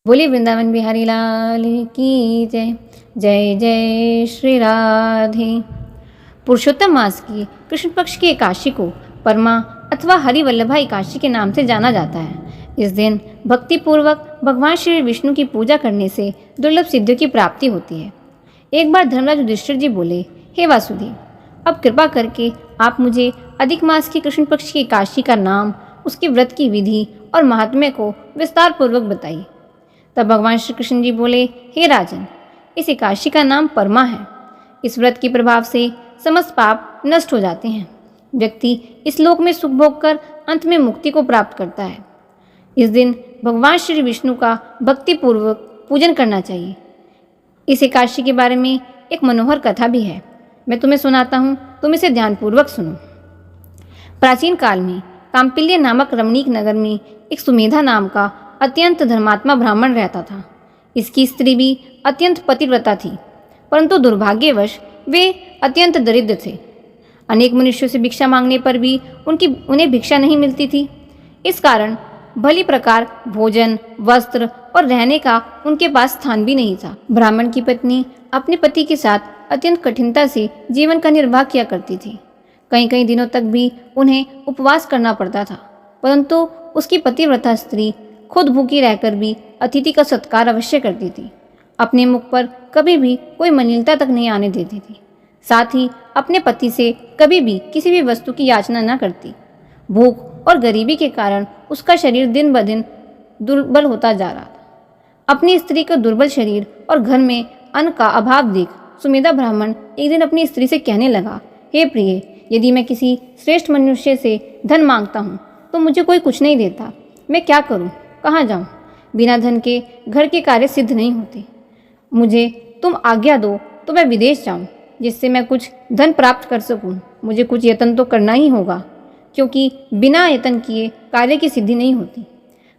बोली वृंदावन बिहारी लाल की जय। जय जय श्री राधे। पुरुषोत्तम मास की कृष्ण पक्ष की एकादशी को परमा अथवा हरिवल्लभा एकादशी के नाम से जाना जाता है। इस दिन भक्ति पूर्वक भगवान श्री विष्णु की पूजा करने से दुर्लभ सिद्धियों की प्राप्ति होती है। एक बार धर्मराज युधिष्ठिर जी बोले, हे वासुदेव, अब कृपा करके आप मुझे अधिक मास की कृष्ण पक्ष की एकादशी का नाम, उसके व्रत की विधि और महात्म्य को विस्तार पूर्वक बताइए। तब भगवान श्री कृष्ण जी बोले, हे राजन, इस एकादशी का नाम परमा है। इस व्रत के प्रभाव से समस्त पाप नष्ट हो जाते हैं। व्यक्ति इस लोक में सुख भोग कर अंत में मुक्ति को प्राप्त करता है। इस दिन भगवान श्री विष्णु का भक्ति पूर्वक पूजन करना चाहिए। इस एकादशी के बारे में एक मनोहर कथा भी है, मैं तुम्हें सुनाता हूँ, तुम इसे ध्यानपूर्वक सुनो। प्राचीन काल में काम्पिल्य नामक रमणीक नगर में एक सुमेधा नाम का अत्यंत धर्मात्मा ब्राह्मण रहता था। इसकी स्त्री भी अत्यंत पतिव्रता थी, परंतु दुर्भाग्यवश वे अत्यंत दरिद्र थे। अनेक मनुष्यों से भिक्षा मांगने पर भी उन्हें भिक्षा नहीं मिलती थी। इस कारण भली प्रकार भोजन, वस्त्र और रहने का उनके पास स्थान भी नहीं था। ब्राह्मण की पत्नी अपने पति के साथ अत्यंत कठिनता से जीवन का निर्वाह किया करती थी। कई कई दिनों तक भी उन्हें उपवास करना पड़ता था, परंतु उसकी पतिव्रता स्त्री खुद भूखी रहकर भी अतिथि का सत्कार अवश्य करती थी। अपने मुख पर कभी भी कोई मलिनता तक नहीं आने देती थी। साथ ही अपने पति से कभी भी किसी भी वस्तु की याचना न करती। भूख और गरीबी के कारण उसका शरीर दिन ब दिन दुर्बल होता जा रहा था। अपनी स्त्री का दुर्बल शरीर और घर में अन्न का अभाव देख सुमेधा ब्राह्मण एक दिन अपनी स्त्री से कहने लगा, हे प्रिय, यदि मैं किसी श्रेष्ठ मनुष्य से धन मांगता हूँ तो मुझे कोई कुछ नहीं देता। मैं क्या करूँ, कहाँ जाऊँ? बिना धन के घर के कार्य सिद्ध नहीं होते। मुझे तुम आज्ञा दो तो मैं विदेश जाऊँ, जिससे मैं कुछ धन प्राप्त कर सकूँ। मुझे कुछ यत्न तो करना ही होगा, क्योंकि बिना यत्न किए कार्य की सिद्धि नहीं होती।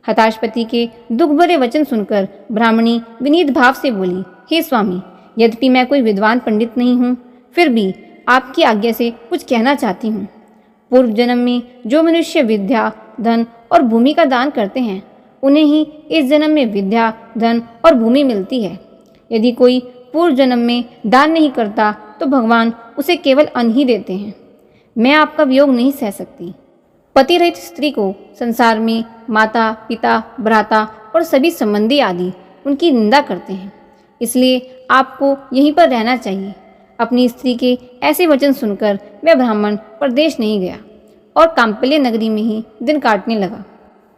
हताश पति के दुख भरे वचन सुनकर ब्राह्मणी विनीत भाव से बोली, हे स्वामी, यद्यपि मैं कोई विद्वान पंडित नहीं हूँ, फिर भी आपकी आज्ञा से कुछ कहना चाहती हूँ। पूर्व जन्म में जो मनुष्य विद्या, धन और भूमि का दान करते हैं, उन्हें ही इस जन्म में विद्या, धन और भूमि मिलती है। यदि कोई पूर्व जन्म में दान नहीं करता तो भगवान उसे केवल अन्न ही देते हैं। मैं आपका वियोग नहीं सह सकती। पति रहित स्त्री को संसार में माता, पिता, भ्राता और सभी संबंधी आदि उनकी निंदा करते हैं, इसलिए आपको यहीं पर रहना चाहिए। अपनी स्त्री के ऐसे वचन सुनकर वह ब्राह्मण परदेश नहीं गया और काम्पिल्य नगरी में ही दिन काटने लगा।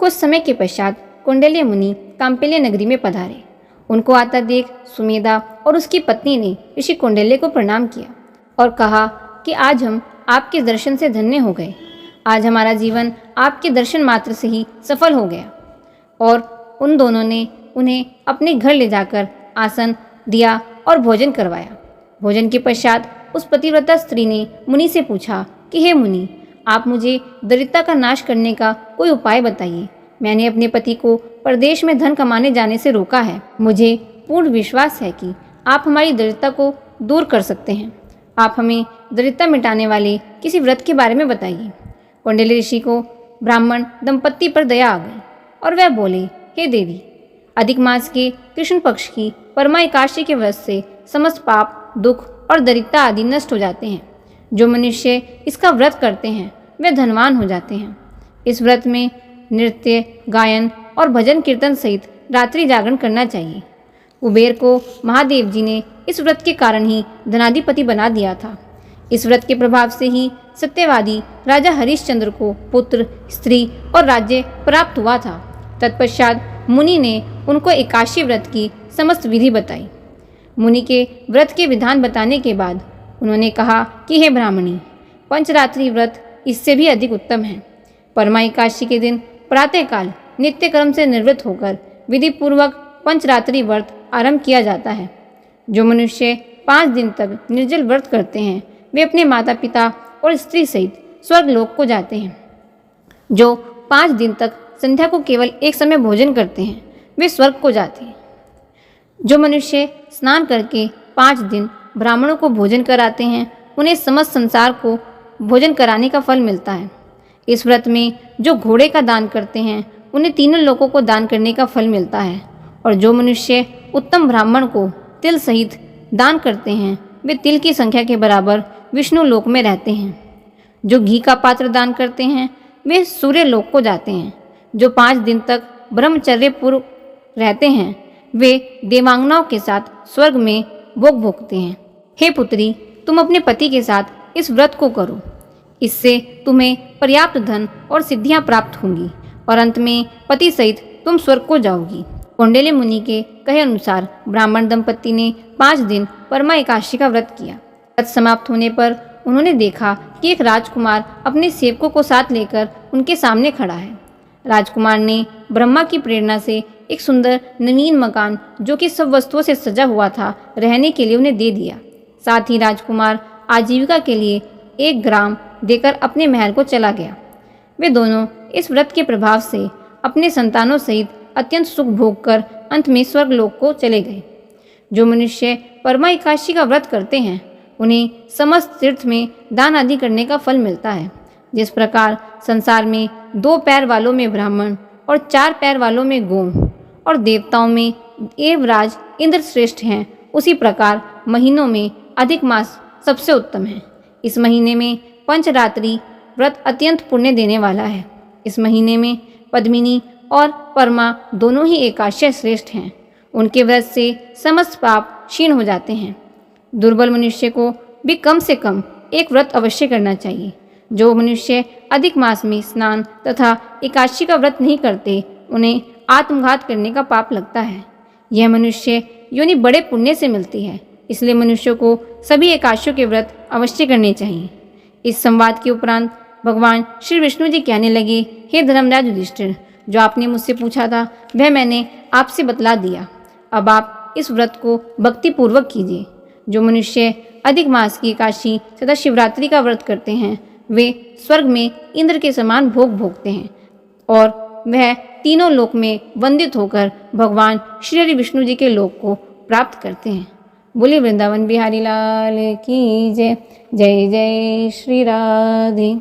कुछ समय के पश्चात कौंडिल्य मुनि काम्पिल्य नगरी में पधारे। उनको आता देख सुमेधा और उसकी पत्नी ने ऋषि कौंडिल्य को प्रणाम किया और कहा कि आज हम आपके दर्शन से धन्य हो गए। आज हमारा जीवन आपके दर्शन मात्र से ही सफल हो गया। और उन दोनों ने उन्हें अपने घर ले जाकर आसन दिया और भोजन करवाया। भोजन के पश्चात उस पतिव्रता स्त्री ने मुनि से पूछा कि हे मुनि, आप मुझे दरिद्रता का नाश करने का कोई उपाय बताइए। मैंने अपने पति को परदेश में धन कमाने जाने से रोका है। मुझे पूर्ण विश्वास है कि आप हमारी दरिद्रता को दूर कर सकते हैं। आप हमें दरिद्रता मिटाने वाले किसी व्रत के बारे में बताइए। कौंडिल्य ऋषि को ब्राह्मण दंपत्ति पर दया आ गई और वह बोले, हे देवी, अधिक मास के कृष्ण पक्ष की परमा एकादशी के व्रत से समस्त पाप, दुख और दरिद्रता आदि नष्ट हो जाते हैं। जो मनुष्य इसका व्रत करते हैं वे धनवान हो जाते हैं। इस व्रत में नृत्य, गायन और भजन कीर्तन सहित रात्रि जागरण करना चाहिए। कुबेर को महादेव जी ने इस व्रत के कारण ही धनाधिपति बना दिया था। इस व्रत के प्रभाव से ही सत्यवादी राजा हरिश्चंद्र को पुत्र, स्त्री और राज्य प्राप्त हुआ था। तत्पश्चात मुनि ने उनको एकादशी व्रत की समस्त विधि बताई। मुनि के व्रत के विधान बताने के बाद उन्होंने कहा कि हे ब्राह्मणी, पंचरात्रि व्रत इससे भी अधिक उत्तम है। परमा एकादशी के दिन प्रातःकाल नित्य कर्म से निवृत्त होकर विधि पूर्वक पंचरात्रि व्रत आरंभ किया जाता है। जो मनुष्य 5 दिन तक निर्जल व्रत करते हैं वे अपने माता पिता और स्त्री सहित स्वर्ग लोक को जाते हैं। जो 5 दिन तक संध्या को केवल एक समय भोजन करते हैं वे स्वर्ग को जाते हैं। जो मनुष्य स्नान करके 5 दिन ब्राह्मणों को भोजन कराते हैं उन्हें समस्त संसार को भोजन कराने का फल मिलता है। इस व्रत में जो घोड़े का दान करते हैं उन्हें तीनों लोकों को दान करने का फल मिलता है और जो मनुष्य उत्तम ब्राह्मण को तिल सहित दान करते हैं वे तिल की संख्या के बराबर विष्णु लोक में रहते हैं। जो घी का पात्र दान करते हैं वे सूर्य लोक को जाते हैं। जो 5 दिन तक ब्रह्मचर्य पूर्व रहते हैं वे देवांगनाओं के साथ स्वर्ग में भोग भोगते हैं। हे पुत्री, तुम अपने पति के साथ इस व्रत को करो। इससे तुम्हें पर्याप्त धन और सिद्धियां प्राप्त होंगी और अंत में पति सहित तुम स्वर्ग को जाओगी। कौंडिल्य मुनि के कहे अनुसार ब्राह्मण दंपति ने 5 दिन परमा एकादशी का व्रत किया। व्रत समाप्त होने पर उन्होंने देखा कि एक राजकुमार अपने सेवकों को साथ लेकर उनके सामने खड़ा है। राजकुमार ने ब्रह्मा की प्रेरणा से एक सुंदर नवीन मकान जो कि सब वस्तुओं से सजा हुआ था रहने के लिए उन्हें दे दिया। साथ ही राजकुमार आजीविका के लिए 1 ग्राम देकर अपने महल को चला गया। वे दोनों इस व्रत के प्रभाव से अपने संतानों सहित अत्यंत सुख भोग कर अंत में स्वर्गलोक को चले गए। जो मनुष्य परमा एकादशी का व्रत करते हैं उन्हें समस्त तीर्थ में दान आदि करने का फल मिलता है। जिस प्रकार संसार में 2 पैर वालों में ब्राह्मण और 4 पैर वालों में गौ और देवताओं में देवराज इंद्र श्रेष्ठ हैं, उसी प्रकार महीनों में अधिक मास सबसे उत्तम है। इस महीने में पंचरात्रि व्रत अत्यंत पुण्य देने वाला है। इस महीने में पद्मिनी और परमा दोनों ही एकादशी श्रेष्ठ हैं। उनके व्रत से समस्त पाप क्षीण हो जाते हैं। दुर्बल मनुष्य को भी कम से कम एक व्रत अवश्य करना चाहिए। जो मनुष्य अधिक मास में स्नान तथा एकादशी का व्रत नहीं करते उन्हें आत्मघात करने का पाप लगता है। यह मनुष्य योनि बड़े पुण्य से मिलती है, इसलिए मनुष्यों को सभी एकादशियों के व्रत अवश्य करने चाहिए। इस संवाद के उपरांत भगवान श्री विष्णु जी कहने लगे, हे धर्मराज युधिष्ठिर, जो आपने मुझसे पूछा था वह मैंने आपसे बतला दिया। अब आप इस व्रत को भक्ति पूर्वक कीजिए। जो मनुष्य अधिक मास की एकादशी तथा शिवरात्रि का व्रत करते हैं वे स्वर्ग में इंद्र के समान भोग भोगते हैं और वह तीनों लोक में वंदित होकर भगवान श्री हरि विष्णु जी के लोक को प्राप्त करते हैं। बोले वृंदावन बिहारी लाल की जय। जय जय श्री राधे।